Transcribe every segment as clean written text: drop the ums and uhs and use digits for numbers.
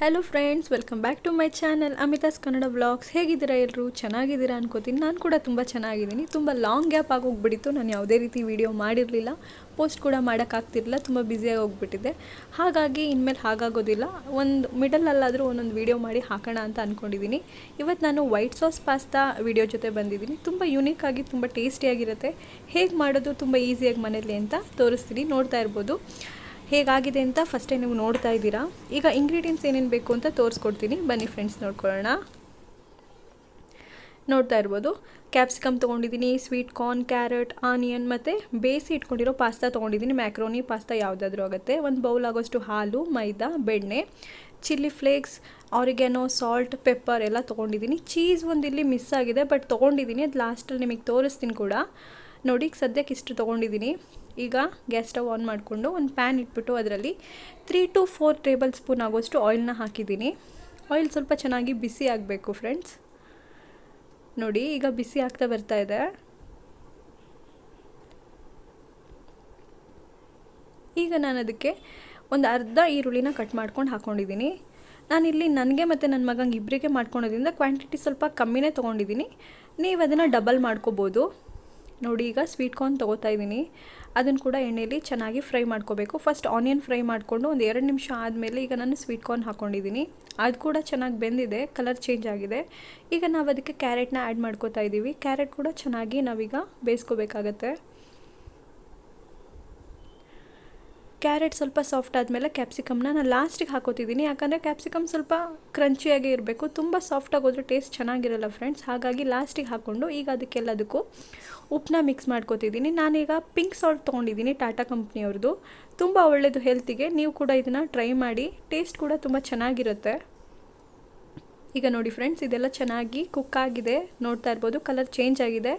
Hello friends, welcome back to my channel Amitha's Kannada vlogs. ಹೇಗಿದ್ದೀರಾ ಎಲ್ಲರೂ? ಚೆನ್ನಾಗಿದ್ದೀರಾ ಅನ್ಕೋತೀನಿ. ನಾನು ಕೂಡ ತುಂಬ ಚೆನ್ನಾಗಿದ್ದೀನಿ. ತುಂಬ ಲಾಂಗ್ ಗ್ಯಾಪ್ ಆಗೋಗ್ಬಿಟ್ಟಿತ್ತು. ನಾನು ಯಾವುದೇ ರೀತಿ ವಿಡಿಯೋ ಮಾಡಿರಲಿಲ್ಲ, ಪೋಸ್ಟ್ ಕೂಡ ಮಾಡೋಕ್ಕಾಗ್ತಿರಲಿಲ್ಲ, ತುಂಬ ಬ್ಯುಸಿಯಾಗಿ ಹೋಗ್ಬಿಟ್ಟಿದ್ದೆ. ಹಾಗಾಗಿ ಇನ್ಮೇಲೆ ಹಾಗಾಗೋದಿಲ್ಲ. ಒಂದು ಮಿಡಲಲ್ಲಾದರೂ ಒಂದೊಂದು ವಿಡಿಯೋ ಮಾಡಿ ಹಾಕೋಣ ಅಂತ ಅಂದ್ಕೊಂಡಿದ್ದೀನಿ. ಇವತ್ತು ನಾನು ವೈಟ್ ಸಾಸ್ ಪಾಸ್ತಾ ವಿಡಿಯೋ ಜೊತೆ ಬಂದಿದ್ದೀನಿ. ತುಂಬ ಯೂನಿಕ್ಕಾಗಿ, ತುಂಬ ಟೇಸ್ಟಿಯಾಗಿರುತ್ತೆ. ಹೇಗೆ ಮಾಡೋದು ತುಂಬ ಈಸಿಯಾಗಿ ಮನೇಲಿ ಅಂತ ತೋರಿಸ್ತೀನಿ, ನೋಡ್ತಾ ಇರ್ಬೋದು. ಹೇಗಾಗಿದೆ ಅಂತ ಫಸ್ಟೇ ನೀವು ನೋಡ್ತಾ ಇದ್ದೀರಾ. ಈಗ ಇಂಗ್ರೀಡಿಯೆಂಟ್ಸ್ ಏನೇನು ಬೇಕು ಅಂತ ತೋರಿಸ್ಕೊಡ್ತೀನಿ, ಬನ್ನಿ ಫ್ರೆಂಡ್ಸ್ ನೋಡ್ಕೊಳ್ಳೋಣ. ನೋಡ್ತಾ ಇರ್ಬೋದು, ಕ್ಯಾಪ್ಸಿಕಮ್ ತೊಗೊಂಡಿದ್ದೀನಿ, ಸ್ವೀಟ್ ಕಾರ್ನ್, ಕ್ಯಾರೆಟ್, ಆನಿಯನ್ ಮತ್ತು ಬೇಯಿಸಿ ಇಟ್ಕೊಂಡಿರೋ ಪಾಸ್ತಾ ತೊಗೊಂಡಿದ್ದೀನಿ. ಮ್ಯಾಕ್ರೋನಿ ಪಾಸ್ತಾ ಯಾವುದಾದ್ರೂ ಆಗುತ್ತೆ. ಒಂದು ಬೌಲ್ ಆಗೋಷ್ಟು ಹಾಲು, ಮೈದಾ, ಬೆಣ್ಣೆ, ಚಿಲ್ಲಿ ಫ್ಲೇಕ್ಸ್, ಆರಿಗ್ಯಾನೋ, ಸಾಲ್ಟ್, ಪೆಪ್ಪರ್ ಎಲ್ಲ ತೊಗೊಂಡಿದ್ದೀನಿ. ಚೀಸ್ ಒಂದು ಇಲ್ಲಿ ಮಿಸ್ ಆಗಿದೆ, ಬಟ್ ತೊಗೊಂಡಿದ್ದೀನಿ. ಅದು ಲಾಸ್ಟಲ್ಲಿ ನಿಮಗೆ ತೋರಿಸ್ತೀನಿ ಕೂಡ. ನೋಡಿ, ಸದ್ಯಕ್ಕೆ ಇಷ್ಟು ತೊಗೊಂಡಿದ್ದೀನಿ. ಈಗ ಗ್ಯಾಸ್ ಸ್ಟವ್ ಆನ್ ಮಾಡಿಕೊಂಡು ಒಂದು ಪ್ಯಾನ್ ಇಟ್ಬಿಟ್ಟು ಅದರಲ್ಲಿ 3 to 4 ಟೇಬಲ್ ಸ್ಪೂನ್ ಆಗೋಷ್ಟು ಆಯಿಲ್ನ ಹಾಕಿದ್ದೀನಿ. ಆಯಿಲ್ ಸ್ವಲ್ಪ ಚೆನ್ನಾಗಿ ಬಿಸಿ ಆಗಬೇಕು ಫ್ರೆಂಡ್ಸ್. ನೋಡಿ, ಈಗ ಬಿಸಿ ಆಗ್ತಾ ಬರ್ತಾ ಇದೆ. ಈಗ ನಾನು ಅದಕ್ಕೆ ಒಂದು ಅರ್ಧ ಈರುಳ್ಳಿನ ಕಟ್ ಮಾಡ್ಕೊಂಡು ಹಾಕ್ಕೊಂಡಿದ್ದೀನಿ. ನಾನಿಲ್ಲಿ ನನಗೆ ಮತ್ತು ನನ್ನ ಮಗಂಗೆ ಇಬ್ಬರಿಗೆ ಮಾಡ್ಕೊಳೋದ್ರಿಂದ ಕ್ವಾಂಟಿಟಿ ಸ್ವಲ್ಪ ಕಮ್ಮಿನೇ ತೊಗೊಂಡಿದ್ದೀನಿ. ನೀವು ಅದನ್ನು ಡಬಲ್ ಮಾಡ್ಕೋಬೋದು. ನೋಡಿ, ಈಗ ಸ್ವೀಟ್ ಕಾರ್ನ್ ತೊಗೋತಾ ಇದ್ದೀನಿ. ಅದನ್ನು ಕೂಡ ಎಣ್ಣೆಯಲ್ಲಿ ಚೆನ್ನಾಗಿ ಫ್ರೈ ಮಾಡ್ಕೋಬೇಕು. ಫಸ್ಟ್ ಆನಿಯನ್ ಫ್ರೈ ಮಾಡಿಕೊಂಡು ಒಂದು 2 ನಿಮಿಷ ಆದಮೇಲೆ ಈಗ ನಾನು ಸ್ವೀಟ್ ಕಾರ್ನ್ ಹಾಕ್ಕೊಂಡಿದ್ದೀನಿ. ಅದು ಕೂಡ ಚೆನ್ನಾಗಿ ಬೆಂದಿದೆ, ಕಲರ್ ಚೇಂಜ್ ಆಗಿದೆ. ಈಗ ನಾವು ಅದಕ್ಕೆ ಕ್ಯಾರೆಟ್ನ ಆ್ಯಡ್ ಮಾಡ್ಕೋತಾ ಇದ್ದೀವಿ. ಕ್ಯಾರೆಟ್ ಕೂಡ ಚೆನ್ನಾಗಿ ನಾವೀಗ ಬೇಯಿಸ್ಕೋಬೇಕಾಗತ್ತೆ. ಕ್ಯಾರೆಟ್ ಸ್ವಲ್ಪ ಸಾಫ್ಟ್ ಆದಮೇಲೆ ಕ್ಯಾಪ್ಸಿಕಮ್ನ ನಾನು ಲಾಸ್ಟಿಗೆ ಹಾಕೋತಿದ್ದೀನಿ. ಯಾಕಂದರೆ ಕ್ಯಾಪ್ಸಿಕಮ್ ಸ್ವಲ್ಪ ಕ್ರಂಚಿಯಾಗೇ ಇರಬೇಕು. ತುಂಬ ಸಾಫ್ಟಾಗಿ ಹೋದರೆ ಟೇಸ್ಟ್ ಚೆನ್ನಾಗಿರಲ್ಲ ಫ್ರೆಂಡ್ಸ್. ಹಾಗಾಗಿ ಲಾಸ್ಟಿಗೆ ಹಾಕ್ಕೊಂಡು ಈಗ ಅದಕ್ಕೆಲ್ಲದಕ್ಕೂ ಉಪ್ಪನ್ನ ಮಿಕ್ಸ್ ಮಾಡ್ಕೋತಿದ್ದೀನಿ. ನಾನೀಗ ಪಿಂಕ್ ಸಾಲ್ಟ್ ತೊಗೊಂಡಿದ್ದೀನಿ, ಟಾಟಾ ಕಂಪ್ನಿಯವ್ರದ್ದು. ತುಂಬ ಒಳ್ಳೆಯದು ಹೆಲ್ತಿಗೆ. ನೀವು ಕೂಡ ಇದನ್ನು ಟ್ರೈ ಮಾಡಿ, ಟೇಸ್ಟ್ ಕೂಡ ತುಂಬ ಚೆನ್ನಾಗಿರುತ್ತೆ. ಈಗ ನೋಡಿ ಫ್ರೆಂಡ್ಸ್, ಇದೆಲ್ಲ ಚೆನ್ನಾಗಿ ಕುಕ್ ಆಗಿದೆ. ನೋಡ್ತಾ ಇರ್ಬೋದು, ಕಲರ್ ಚೇಂಜ್ ಆಗಿದೆ.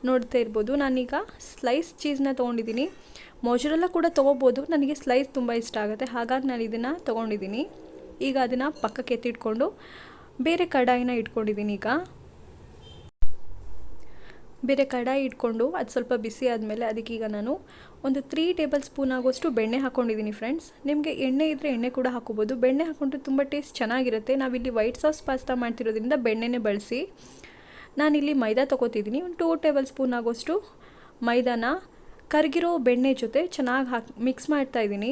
ನೋಡ್ತಾ ಇರ್ಬೋದು, ನಾನೀಗ ಸ್ಲೈಸ್ ಚೀಸ್ನ ತೊಗೊಂಡಿದ್ದೀನಿ. ಮೊಜರೆಲ್ಲ ಕೂಡ ತೊಗೋಬೋದು. ನನಗೆ ಸ್ಲೈಸ್ ತುಂಬ ಇಷ್ಟ ಆಗುತ್ತೆ, ಹಾಗಾಗಿ ನಾನು ಇದನ್ನು ತೊಗೊಂಡಿದ್ದೀನಿ. ಈಗ ಅದನ್ನು ಪಕ್ಕಕ್ಕೆ ಎತ್ತಿಟ್ಕೊಂಡು ಬೇರೆ ಕಡಾಯಿನ ಇಟ್ಕೊಂಡಿದ್ದೀನಿ. ಈಗ ಬೇರೆ ಕಡಾಯಿ ಇಟ್ಕೊಂಡು ಅದು ಸ್ವಲ್ಪ ಬಿಸಿ ಆದಮೇಲೆ ಅದಕ್ಕೀಗ ನಾನು ಒಂದು 3 ಟೇಬಲ್ ಸ್ಪೂನ್ ಆಗೋಷ್ಟು ಬೆಣ್ಣೆ ಹಾಕ್ಕೊಂಡಿದ್ದೀನಿ ಫ್ರೆಂಡ್ಸ್. ನಿಮಗೆ ಎಣ್ಣೆ ಇದ್ದರೆ ಎಣ್ಣೆ ಕೂಡ ಹಾಕೋಬೋದು. ಬೆಣ್ಣೆ ಹಾಕ್ಕೊಂಡ್ರೆ ತುಂಬ ಟೇಸ್ಟ್ ಚೆನ್ನಾಗಿರುತ್ತೆ. ನಾವಿಲ್ಲಿ ವೈಟ್ ಸಾಸ್ ಪಾಸ್ತಾ ಮಾಡ್ತಿರೋದ್ರಿಂದ ಬೆಣ್ಣೆನೇ ಬಳಸಿ. ನಾನಿಲ್ಲಿ ಮೈದಾ ತೊಗೋತಿದ್ದೀನಿ. ಒಂದು 2 ಟೇಬಲ್ ಸ್ಪೂನ್ ಆಗೋಷ್ಟು ಮೈದಾನ ಕರಗಿರೋ ಬೆಣ್ಣೆ ಜೊತೆ ಚೆನ್ನಾಗಿ ಮಿಕ್ಸ್ ಮಾಡ್ತಾಯಿದ್ದೀನಿ.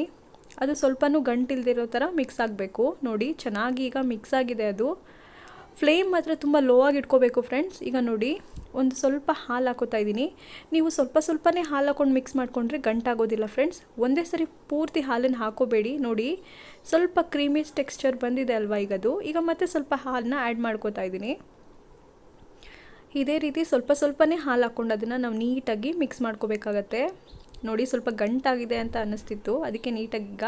ಅದು ಸ್ವಲ್ಪನೂ ಗಂಟಿಲ್ದಿರೋ ಥರ ಮಿಕ್ಸ್ ಆಗಬೇಕು. ನೋಡಿ, ಚೆನ್ನಾಗಿ ಈಗ ಮಿಕ್ಸ್ ಆಗಿದೆ. ಅದು ಫ್ಲೇಮ್ ಮಾತ್ರ ತುಂಬ ಲೋ ಆಗಿ ಇಟ್ಕೋಬೇಕು ಫ್ರೆಂಡ್ಸ್. ಈಗ ನೋಡಿ, ಒಂದು ಸ್ವಲ್ಪ ಹಾಲು ಹಾಕೋತಾ ಇದ್ದೀನಿ. ನೀವು ಸ್ವಲ್ಪನೇ ಹಾಲು ಹಾಕ್ಕೊಂಡು ಮಿಕ್ಸ್ ಮಾಡಿಕೊಂಡ್ರೆ ಗಂಟಾಗೋದಿಲ್ಲ ಫ್ರೆಂಡ್ಸ್. ಒಂದೇ ಸರಿ ಪೂರ್ತಿ ಹಾಲನ್ನು ಹಾಕೋಬೇಡಿ. ನೋಡಿ, ಸ್ವಲ್ಪ ಕ್ರೀಮಿ ಟೆಕ್ಸ್ಚರ್ ಬಂದಿದೆ ಅಲ್ವಾ ಈಗದು. ಈಗ ಮತ್ತೆ ಸ್ವಲ್ಪ ಹಾಲನ್ನ ಆ್ಯಡ್ ಮಾಡ್ಕೋತಾ ಇದ್ದೀನಿ. ಇದೇ ರೀತಿ ಸ್ವಲ್ಪನೇ ಹಾಲು ಹಾಕ್ಕೊಂಡು ಅದನ್ನು ನಾವು ನೀಟಾಗಿ ಮಿಕ್ಸ್ ಮಾಡ್ಕೋಬೇಕಾಗತ್ತೆ. ನೋಡಿ, ಸ್ವಲ್ಪ ಗಂಟಾಗಿದೆ ಅಂತ ಅನ್ನಿಸ್ತಿತ್ತು, ಅದಕ್ಕೆ ನೀಟಾಗಿ ಈಗ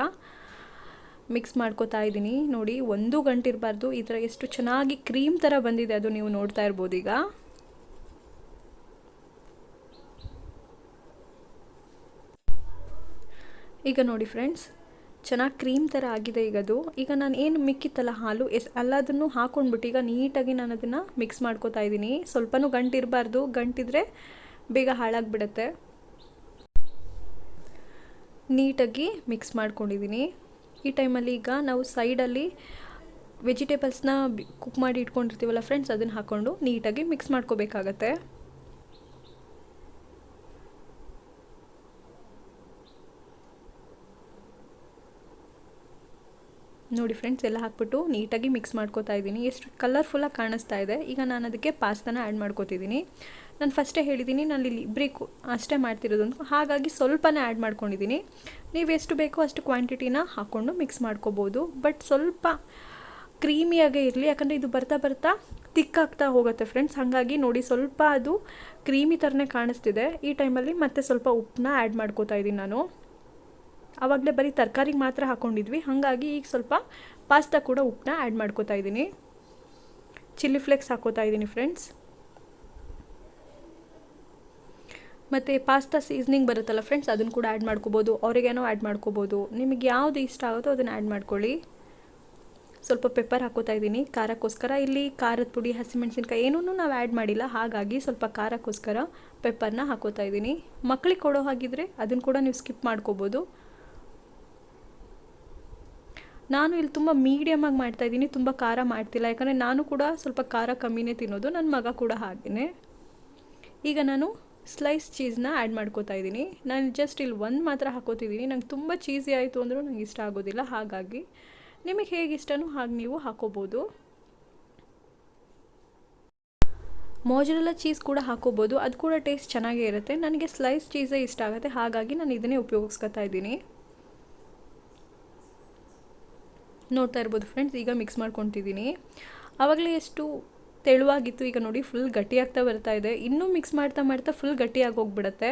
ಮಿಕ್ಸ್ ಮಾಡ್ಕೋತಾ ಇದ್ದೀನಿ. ನೋಡಿ, ಒಂದು ಗಂಟಿರಬಾರ್ದು. ಈ ಥರ ಎಷ್ಟು ಚೆನ್ನಾಗಿ ಕ್ರೀಮ್ ಥರ ಬಂದಿದೆ ಅದು ನೀವು ನೋಡ್ತಾ ಇರ್ಬೋದು. ಈಗ ನೋಡಿ ಫ್ರೆಂಡ್ಸ್, ಚೆನ್ನಾಗಿ ಕ್ರೀಮ್ ಥರ ಆಗಿದೆ ಈಗದು. ಈಗ ನಾನು ಏನು ಮಿಕ್ಕಿತ್ತಲ್ಲ ಹಾಲು ಎಲ್ಲದನ್ನು ಹಾಕ್ಕೊಂಡ್ಬಿಟ್ಟು ಈಗ ನೀಟಾಗಿ ನಾನು ಅದನ್ನು ಮಿಕ್ಸ್ ಮಾಡ್ಕೋತಾ ಇದ್ದೀನಿ. ಸ್ವಲ್ಪನೂ ಗಂಟಿರಬಾರ್ದು, ಗಂಟಿದ್ರೆ ಬೇಗ ಹಾಳಾಗಿಬಿಡುತ್ತೆ. ನೀಟಾಗಿ ಮಿಕ್ಸ್ ಮಾಡ್ಕೊಂಡಿದ್ದೀನಿ. ಈ ಟೈಮಲ್ಲಿ ಈಗ ನಾವು ಸೈಡಲ್ಲಿ ವೆಜಿಟೇಬಲ್ಸ್ನ ಕುಕ್ ಮಾಡಿ ಇಟ್ಕೊಂಡಿರ್ತೀವಲ್ಲ ಫ್ರೆಂಡ್ಸ್, ಅದನ್ನು ಹಾಕ್ಕೊಂಡು ನೀಟಾಗಿ ಮಿಕ್ಸ್ ಮಾಡ್ಕೋಬೇಕಾಗತ್ತೆ. ನೋಡಿ ಫ್ರೆಂಡ್ಸ್, ಎಲ್ಲ ಹಾಕ್ಬಿಟ್ಟು ನೀಟಾಗಿ ಮಿಕ್ಸ್ ಮಾಡ್ಕೋತಾ ಇದ್ದೀನಿ. ಎಷ್ಟು ಕಲರ್ಫುಲ್ಲಾಗಿ ಕಾಣಿಸ್ತಾ ಇದೆ. ಈಗ ನಾನು ಅದಕ್ಕೆ ಪಾಸ್ತಾನ ಆ್ಯಡ್ ಮಾಡ್ಕೋತಿದ್ದೀನಿ. ನಾನು ಫಸ್ಟೇ ಹೇಳಿದ್ದೀನಿ, ನಾನು ಇಲ್ಲಿ ಇಬ್ಬರಿಗೆ ಅಷ್ಟೇ ಮಾಡ್ತಿರೋದು, ಹಾಗಾಗಿ ಸ್ವಲ್ಪನೇ ಆ್ಯಡ್ ಮಾಡ್ಕೊಂಡಿದ್ದೀನಿ. ನೀವು ಎಷ್ಟು ಬೇಕೋ ಅಷ್ಟು ಕ್ವಾಂಟಿಟಿನ ಹಾಕ್ಕೊಂಡು ಮಿಕ್ಸ್ ಮಾಡ್ಕೋಬೋದು. ಬಟ್ ಸ್ವಲ್ಪ ಕ್ರೀಮಿಯಾಗೇ ಇರಲಿ, ಯಾಕಂದರೆ ಇದು ಬರ್ತಾ ತಿಕ್ಕಾಗ್ತಾ ಹೋಗುತ್ತೆ ಫ್ರೆಂಡ್ಸ್. ಹಾಗಾಗಿ ನೋಡಿ, ಸ್ವಲ್ಪ ಅದು ಕ್ರೀಮಿ ಥರನೇ ಕಾಣಿಸ್ತಿದೆ. ಈ ಟೈಮಲ್ಲಿ ಮತ್ತೆ ಸ್ವಲ್ಪ ಉಪ್ಪನ್ನ ಆ್ಯಡ್ ಮಾಡ್ಕೋತಾ ಇದ್ದೀನಿ ನಾನು. ಆವಾಗಲೇ ಬರೀ ತರಕಾರಿಗೆ ಮಾತ್ರ ಹಾಕ್ಕೊಂಡಿದ್ವಿ, ಹಾಗಾಗಿ ಈಗ ಸ್ವಲ್ಪ ಪಾಸ್ತಾ ಕೂಡ ಉಪ್ಪನ್ನ ಆ್ಯಡ್ ಮಾಡ್ಕೋತಾ ಇದ್ದೀನಿ. ಚಿಲ್ಲಿ ಫ್ಲೇಕ್ಸ್ ಹಾಕ್ಕೋತಾ ಇದ್ದೀನಿ ಫ್ರೆಂಡ್ಸ್. ಮತ್ತು ಪಾಸ್ತಾ ಸೀಸ್ನಿಂಗ್ ಬರುತ್ತಲ್ಲ ಫ್ರೆಂಡ್ಸ್, ಅದನ್ನು ಕೂಡ ಆ್ಯಡ್ ಮಾಡ್ಕೋಬೋದು. ಆರಿಗ್ಯಾನೋ ಆ್ಯಡ್ ಮಾಡ್ಕೋಬೋದು. ನಿಮಗೆ ಯಾವುದು ಇಷ್ಟ ಆಗುತ್ತೋ ಅದನ್ನು ಆ್ಯಡ್ ಮಾಡ್ಕೊಳ್ಳಿ. ಸ್ವಲ್ಪ ಪೆಪ್ಪರ್ ಹಾಕೋತಾ ಇದ್ದೀನಿ ಖಾರಕ್ಕೋಸ್ಕರ. ಇಲ್ಲಿ ಖಾರದ ಪುಡಿ, ಹಸಿಮೆಣಸಿನ್ಕಾಯಿ ಏನೂ ನಾವು ಆ್ಯಡ್ ಮಾಡಿಲ್ಲ, ಹಾಗಾಗಿ ಸ್ವಲ್ಪ ಖಾರಕ್ಕೋಸ್ಕರ ಪೆಪ್ಪರ್ನ ಹಾಕೋತಾ ಇದ್ದೀನಿ. ಮಕ್ಕಳಿಗೆ ಕೊಡೋ ಹಾಗಿದ್ರೆ ಅದನ್ನು ಕೂಡ ನೀವು ಸ್ಕಿಪ್ ಮಾಡ್ಕೋಬೋದು. ನಾನು ಇಲ್ಲಿ ತುಂಬ ಮೀಡಿಯಮಾಗಿ ಮಾಡ್ತಾಯಿದ್ದೀನಿ, ತುಂಬ ಖಾರ ಮಾಡ್ತಿಲ್ಲ, ಯಾಕಂದರೆ ನಾನು ಕೂಡ ಸ್ವಲ್ಪ ಖಾರ ಕಮ್ಮಿನೇ ತಿನ್ನೋದು, ನನ್ನ ಮಗ ಕೂಡ ಹಾಗೆಯೇ. ಈಗ ನಾನು ಸ್ಲೈಸ್ ಚೀಸ್ನ ಆ್ಯಡ್ ಮಾಡ್ಕೋತಾ ಇದ್ದೀನಿ. ನಾನು ಜಸ್ಟ್ ಇಲ್ಲಿ ಒಂದು ಮಾತ್ರ ಹಾಕೋತಿದ್ದೀನಿ, ನಂಗೆ ತುಂಬ ಚೀಸಿ ಆಯಿತು ಅಂದರೂ ನಂಗೆ ಇಷ್ಟ ಆಗೋದಿಲ್ಲ, ಹಾಗಾಗಿ ನಿಮಗೆ ಹೇಗೆ ಇಷ್ಟನೋ ಹಾಗೆ ನೀವು ಹಾಕೋಬೋದು. ಮೊಜರೆಲ್ಲಾ ಚೀಸ್ ಕೂಡ ಹಾಕೋಬೋದು, ಅದು ಕೂಡ ಟೇಸ್ಟ್ ಚೆನ್ನಾಗೇ ಇರುತ್ತೆ. ನನಗೆ ಸ್ಲೈಸ್ ಚೀಸೇ ಇಷ್ಟ ಆಗುತ್ತೆ, ಹಾಗಾಗಿ ನಾನು ಇದನ್ನೇ ಉಪಯೋಗಿಸ್ಕೊತಾ ಇದ್ದೀನಿ. ನೋಡ್ತಾ ಇರ್ಬೋದು ಫ್ರೆಂಡ್ಸ್, ಈಗ ಮಿಕ್ಸ್ ಮಾಡ್ಕೊತಿದ್ದೀನಿ. ಆವಾಗಲೇ ಎಷ್ಟು ತೆಳುವಾಗಿತ್ತು, ಈಗ ನೋಡಿ ಫುಲ್ ಗಟ್ಟಿಯಾಗ್ತಾ ಬರ್ತಾ ಇದೆ. ಇನ್ನೂ ಮಿಕ್ಸ್ ಮಾಡ್ತಾ ಮಾಡ್ತಾ ಫುಲ್ ಗಟ್ಟಿಯಾಗಿ ಹೋಗ್ಬಿಡುತ್ತೆ.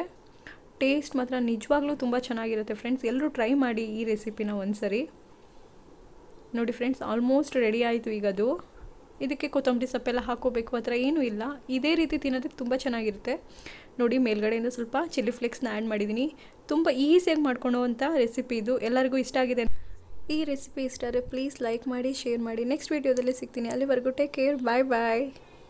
ಟೇಸ್ಟ್ ಮಾತ್ರ ನಿಜವಾಗ್ಲೂ ತುಂಬ ಚೆನ್ನಾಗಿರುತ್ತೆ ಫ್ರೆಂಡ್ಸ್. ಎಲ್ಲರೂ ಟ್ರೈ ಮಾಡಿ ಈ ರೆಸಿಪಿನ ಒಂದ್ಸರಿ. ನೋಡಿ ಫ್ರೆಂಡ್ಸ್, ಆಲ್ಮೋಸ್ಟ್ ರೆಡಿ ಆಯಿತು. ಈಗ ಅದು ಇದಕ್ಕೆ ಕೊತ್ತಂಬರಿ ಸೊಪ್ಪೆಲ್ಲ ಹಾಕೋಬೇಕು ಆ ಥರ ಏನೂ ಇಲ್ಲ, ಇದೇ ರೀತಿ ತಿನ್ನೋದಕ್ಕೆ ತುಂಬ ಚೆನ್ನಾಗಿರುತ್ತೆ. ನೋಡಿ ಮೇಲ್ಗಡೆಯಿಂದ ಸ್ವಲ್ಪ ಚಿಲ್ಲಿ ಫ್ಲೇಕ್ಸ್ನ ಆ್ಯಡ್ ಮಾಡಿದ್ದೀನಿ. ತುಂಬ ಈಸಿಯಾಗಿ ಮಾಡ್ಕೊಳ್ಳೋವಂಥ ರೆಸಿಪಿ ಇದು, ಎಲ್ಲರಿಗೂ ಇಷ್ಟ ಆಗಿದೆ. ಈ ರೆಸಿಪಿ ಇಷ್ಟ ಆದರೆ ಪ್ಲೀಸ್ ಲೈಕ್ ಮಾಡಿ, ಶೇರ್ ಮಾಡಿ. ನೆಕ್ಸ್ಟ್ ವೀಡಿಯೋದಲ್ಲಿ ಸಿಗ್ತೀನಿ, ಅಲ್ಲಿವರೆಗೂ ಟೇಕ್ ಕೇರ್, ಬಾಯ್ ಬಾಯ್.